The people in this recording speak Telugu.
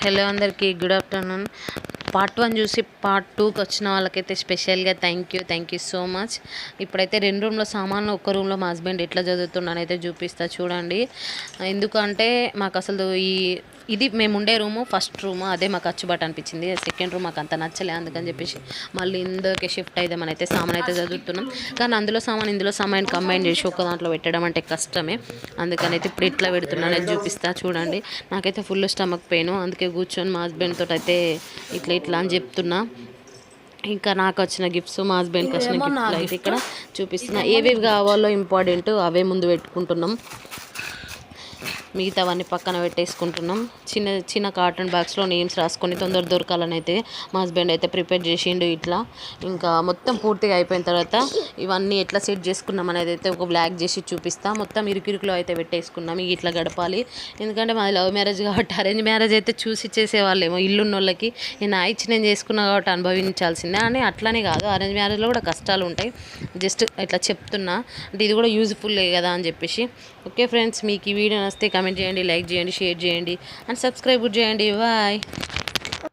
హలో అందరికీ గుడ్ ఆఫ్టర్నూన్. పార్ట్ 1 చూసి పార్ట్ 2కి వచ్చిన వాళ్ళకైతే స్పెషల్గా థ్యాంక్ యూ సో మచ్. ఇప్పుడైతే 2 రూమ్లో సామాన్లు, ఒక్క రూమ్లో మా హస్బెండ్ ఎట్లా చదువుతున్నానైతే చూపిస్తా చూడండి. ఎందుకంటే మాకు అసలు ఇది మేము ఉండే రూము ఫస్ట్ రూము, అదే మాకు అచ్చుబాటు అనిపించింది. సెకండ్ రూమ్ మాకు అంత నచ్చలే, అందుకని చెప్పేసి మళ్ళీ ఇందుకే షిఫ్ట్ అయితే మనైతే సామాన్ అయితే చదువుతున్నాం. కానీ అందులో సామాన్ ఇందులో సామాన్ కంబైన్ చేసి ఒక దాంట్లో పెట్టడం అంటే కష్టమే. అందుకని అయితే ఇప్పుడు ఇట్లా పెడుతున్నాను, అది చూపిస్తా చూడండి. నాకైతే ఫుల్ స్టమక్ పెయిన్, అందుకే కూర్చొని మా హస్బెండ్ తోటి అయితే ఇట్లా అని చెప్తున్నా. ఇంకా నాకు వచ్చిన గిఫ్ట్స్, మా హస్బెండ్కి వచ్చిన గిఫ్ట్లు అయితే ఇక్కడ చూపిస్తున్నా. ఏవేవి కావాలో ఇంపార్టెంట్ అవే ముందు పెట్టుకుంటున్నాం, మిగతావన్నీ పక్కన పెట్టేసుకుంటున్నాం. చిన్న కాటన్ బాక్స్లో నేమ్స్ రాసుకొని తొందర దొరకాలని అయితే మా హస్బెండ్ అయితే ప్రిపేర్ చేసిండు ఇట్లా. ఇంకా మొత్తం పూర్తిగా అయిపోయిన తర్వాత ఇవన్నీ ఎట్లా సెట్ చేసుకున్నాం అనేది అయితే ఒక బ్లాక్ చేసి చూపిస్తా. మొత్తం ఇరుకిరుకులో అయితే పెట్టేసుకున్నాం. ఇట్లా గడపాలి, ఎందుకంటే మాది లవ్ మ్యారేజ్ కాబట్టి. అరేంజ్ మ్యారేజ్ అయితే చూసి చేసేవాళ్ళేమో, ఇల్లున్న వాళ్ళకి నేను ఇచ్చి నేను చేసుకున్నా కాబట్టి అనుభవించాల్సిందే అని. అట్లానే కాదు, అరేంజ్ మ్యారేజ్లో కూడా కష్టాలు ఉంటాయి. జస్ట్ ఇట్లా చెప్తున్నా, అంటే ఇది కూడా యూజ్ఫుల్లే కదా అని చెప్పేసి. ఓకే ఫ్రెండ్స్, మీకు ఈ వీడియో నచ్చితే కామెంట్ చేయండి, లైక్ చేయండి, షేర్ చేయండి అండ్ సబ్స్క్రైబ్ చేయండి. బాయ్.